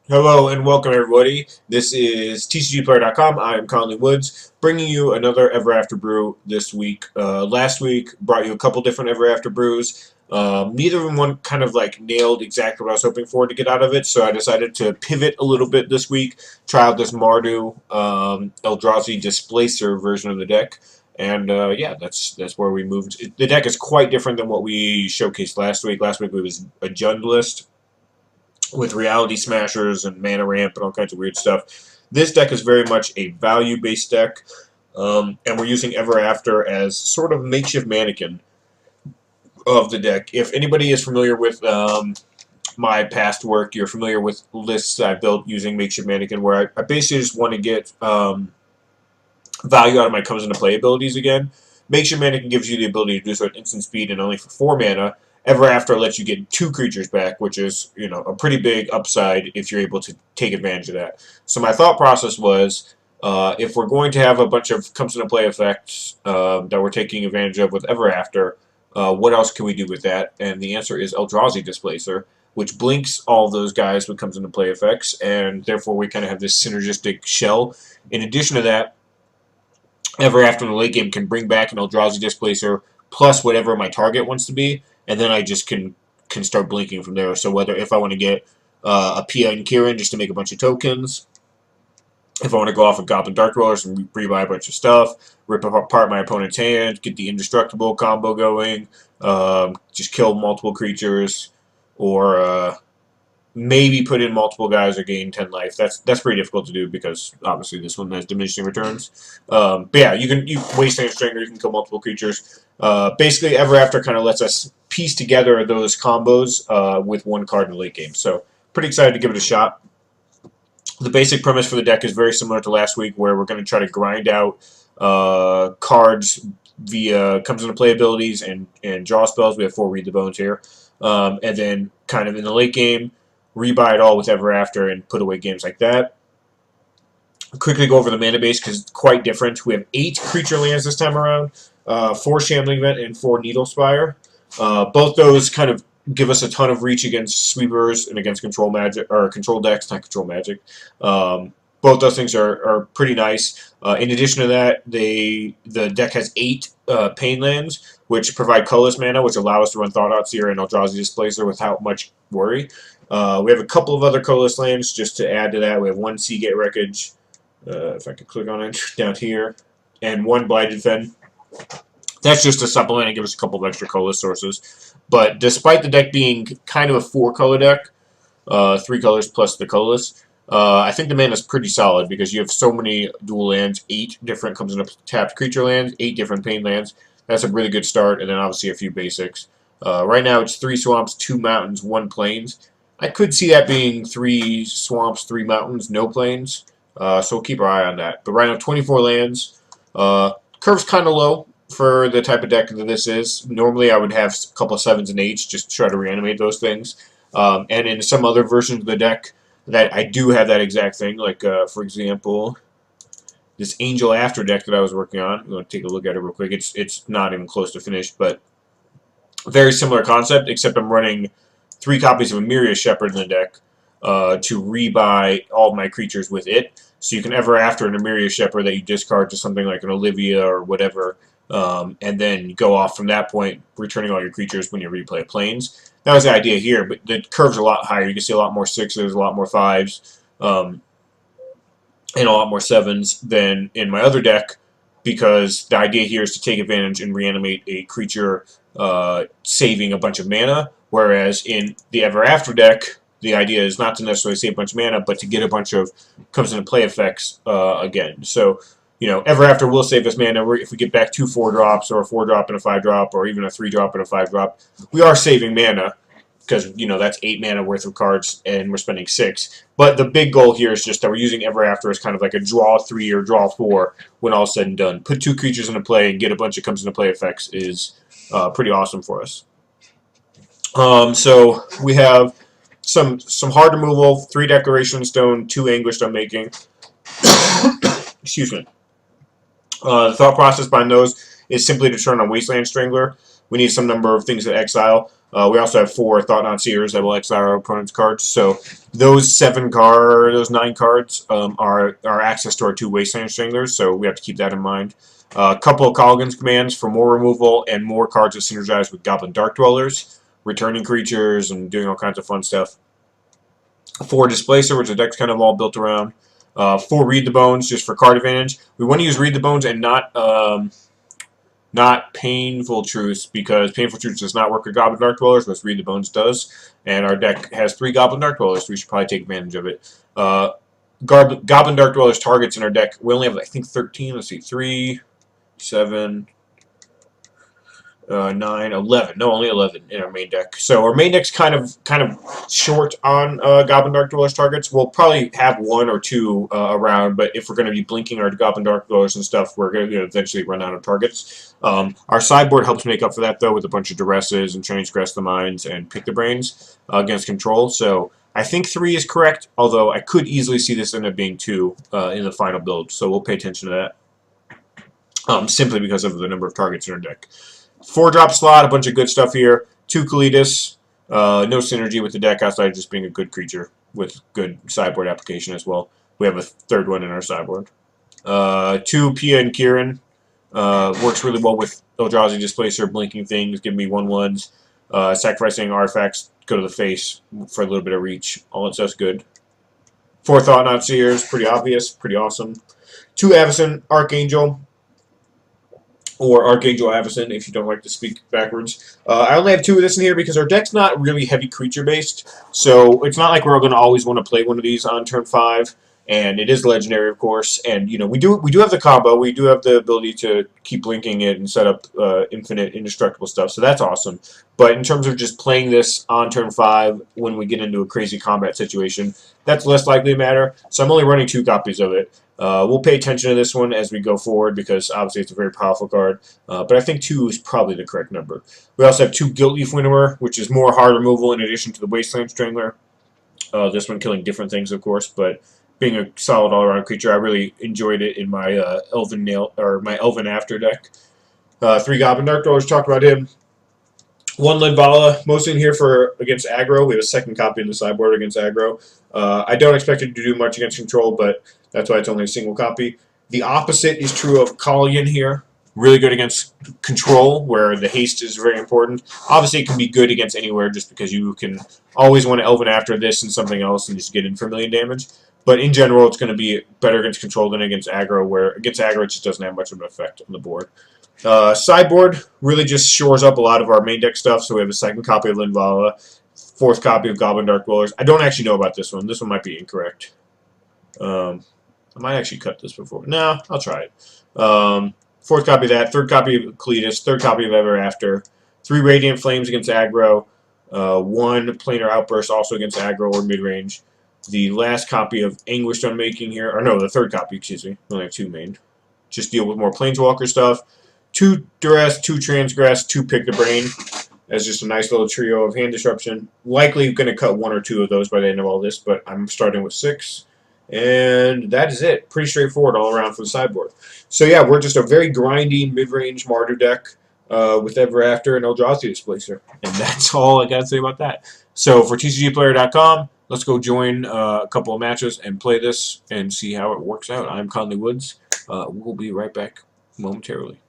Hello and welcome everybody. This is TCGplayer.com. I am Conley Woods, bringing you another Ever After brew this week. Last week brought you a couple different Ever After brews. Neither of them one kind of like nailed exactly what I was hoping for to get out of it, so I decided to pivot a little bit this week. Try out this Mardu Eldrazi Displacer version of the deck. And yeah, that's where we moved. The deck is quite different than what we showcased last week. Last week it was a Jund list with reality smashers and mana ramp and all kinds of weird stuff. This deck is very much a value-based deck, and we're using Ever After as sort of makeshift mannequin of the deck. If anybody is familiar with my past work, you're familiar with lists I built using makeshift mannequin, where I basically just want to get value out of my comes into play abilities again. Makeshift mannequin gives you the ability to do so at instant speed and only for 4 mana. Ever After lets you get 2 creatures back, which is, you know, a pretty big upside if you're able to take advantage of that. So my thought process was, if we're going to have a bunch of comes into play effects that we're taking advantage of with Ever After, what else can we do with that? And the answer is Eldrazi Displacer, which blinks all of those guys with comes into play effects, and therefore we kind of have this synergistic shell. In addition to that, Ever After in the late game can bring back an Eldrazi Displacer plus whatever my target wants to be, and then I just can start blinking from there. So whether if I want to get a Pia and Kieran just to make a bunch of tokens, if I want to go off with Goblin Dark Dwellers and rebuy a bunch of stuff, rip apart my opponent's hand, get the indestructible combo going, just kill multiple creatures, or maybe put in multiple guys or gain 10 life. That's pretty difficult to do because obviously this one has diminishing returns. But yeah, you waste any strength or you can kill multiple creatures. Basically, Ever After kind of lets us piece together those combos with one card in the late game. So pretty excited to give it a shot. The basic premise for the deck is very similar to last week, where we're going to try to grind out cards via comes into play abilities and draw spells. We have 4 Read the Bones here. And then kind of in the late game, rebuy it all with Ever After and put away games like that. Quickly go over the mana base because it's quite different. We have 8 creature lands this time around, 4 Shambling Vent and 4 Needle Spire. Both those kind of give us a ton of reach against sweepers and against control magic or control decks, not control magic. Both those things are pretty nice. In addition to that, the deck has 8 Pain lands, which provide colorless mana, which allow us to run Thought Out Seer and Eldrazi Displacer without much worry. We have a couple of other colorless lands just to add to that. We have 1 Seagate Wreckage, if I could click on it, down here, and 1 Blighted Fen. That's just a supplement and give us a couple of extra colorless sources. But despite the deck being kind of a 4-color deck, 3 colors plus the colorless, I think the mana is pretty solid because you have so many dual lands, 8 different comes into tapped creature lands, 8 different pain lands. That's a really good start, and then obviously a few basics. Right now it's 3 swamps, 2 mountains, 1 plains. I could see that being 3 swamps, 3 mountains, no plains. So we'll keep our eye on that. But right now, 24 lands. Curve's kind of low for the type of deck that this is. Normally, I would have a couple of 7s and 8s just to try to reanimate those things. And in some other versions of the deck, that I do have that exact thing. Like, for example, this Angel After deck that I was working on. I'm going to take a look at it real quick. It's not even close to finished, but very similar concept, except I'm running 3 copies of a Myria Shepherd in the deck to rebuy all my creatures with it. So you can Ever After an Myria Shepherd that you discard to something like an Olivia or whatever, and then go off from that point, returning all your creatures when you replay Plains. That was the idea here, but the curve's a lot higher. You can see a lot more 6s, a lot more 5s, and a lot more 7s than in my other deck, because the idea here is to take advantage and reanimate a creature, saving a bunch of mana, whereas in the Ever After deck, the idea is not to necessarily save a bunch of mana, but to get a bunch of comes into play effects again. So, you know, Ever After will save us mana. If we get back 2 4-drops, or a 4-drop and a 5-drop, or even a 3-drop and a 5-drop, we are saving mana, because, you know, that's 8 mana worth of cards, and we're spending 6. But the big goal here is just that we're using Ever After as kind of like a draw 3 or draw 4 when all said and done. Put 2 creatures into play and get a bunch of comes into play effects is pretty awesome for us. So we have some hard removal, 3 Declaration Stone, 2 Anguished Unmaking. Excuse me. The thought process behind those is simply to turn on Wasteland Strangler. We need some number of things to exile. We also have 4 Thought Not Seers that will exile our opponent's cards. So those 9 cards are access to our 2 Wasteland Stranglers, so we have to keep that in mind. A couple of Colligan's commands for more removal and more cards that synergize with Goblin Dark Dwellers, returning creatures, and doing all kinds of fun stuff. 4 Displacer, which the deck's kind of all built around. 4 Read the Bones, just for card advantage. We want to use Read the Bones and not Painful Truce, because Painful Truce does not work with Goblin Dark Dwellers, but Read the Bones does. And our deck has 3 Goblin Dark Dwellers, so we should probably take advantage of it. Goblin Dark Dwellers targets in our deck, we only have, I think, 13. Let's see, 3, 7, 9, 11. No, only 11 in our main deck. So our main deck's kind of short on Goblin Dark Dwellers targets. We'll probably have 1 or 2 around, but if we're going to be blinking our Goblin Dark Dwellers and stuff, we're going to eventually run out of targets. Our sideboard helps make up for that, though, with a bunch of Duresses and Transgress the Minds and Pick the Brains against control. So I think 3 is correct, although I could easily see this end up being 2 in the final build. So we'll pay attention to that, simply because of the number of targets in our deck. 4-drop slot, a bunch of good stuff here. 2 Kalitas, no synergy with the deck outside of just being a good creature with good sideboard application as well. We have a 3rd one in our sideboard. 2 Pia and Kieran, works really well with Eldrazi Displacer, blinking things, give me 1/1s, sacrificing artifacts, go to the face for a little bit of reach. All that stuff's good. 4 Thought Not Seers, pretty obvious, pretty awesome. 2 Avacyn Archangel, or Archangel Avacyn, if you don't like to speak backwards. I only have 2 of this in here because our deck's not really heavy creature-based, so it's not like we're going to always want to play one of these on turn 5, and it is legendary, of course, and, you know, we do have the combo, we do have the ability to keep blinking it and set up infinite indestructible stuff, so that's awesome. But in terms of just playing this on turn 5 when we get into a crazy combat situation, that's less likely to matter, so I'm only running 2 copies of it. We'll pay attention to this one as we go forward because obviously it's a very powerful card, but I think 2 is probably the correct number. We also have 2 Guiltleaf Winnower, which is more hard removal in addition to the Wasteland Strangler. This one killing different things, of course, but being a solid all-around creature, I really enjoyed it in my my Elven After deck. 3 Goblin Dark Dwellers, talked about him. 1 Lidvala, mostly in here for against aggro. We have a 2nd copy in the sideboard against aggro. I don't expect it to do much against control, but that's why it's only a single copy. The opposite is true of Colligan here. Really good against control, where the haste is very important. Obviously, it can be good against anywhere just because you can always want to Elven After this and something else and just get in for 1 million damage. But in general, it's going to be better against control than against aggro, where against aggro it just doesn't have much of an effect on the board. Sideboard really just shores up a lot of our main deck stuff, so we have a 2nd copy of Linvala, 4th copy of Goblin Dark Dwellers. I don't actually know about this one. This one might be incorrect. I might actually cut this before. No, I'll try it. 4th copy of that, 3rd copy of Cletus, 3rd copy of Ever After, 3 Radiant Flames against aggro, 1 Planar Outburst also against aggro or mid-range. The last copy of Anguished Unmaking here, or no, the 3rd copy, excuse me. We only have 2 main. Just deal with more Planeswalker stuff. 2 Duress, 2 Transgress, 2 Pick the Brain, as just a nice little trio of hand disruption. Likely going to cut 1 or 2 of those by the end of all this, but I'm starting with 6. And that is it. Pretty straightforward all around for the sideboard. So yeah, we're just a very grindy mid-range Mardu deck with Ever After and Eldrazi Displacer. And that's all I got to say about that. So for TCGplayer.com, let's go join a couple of matches and play this and see how it works out. I'm Conley Woods. We'll be right back momentarily.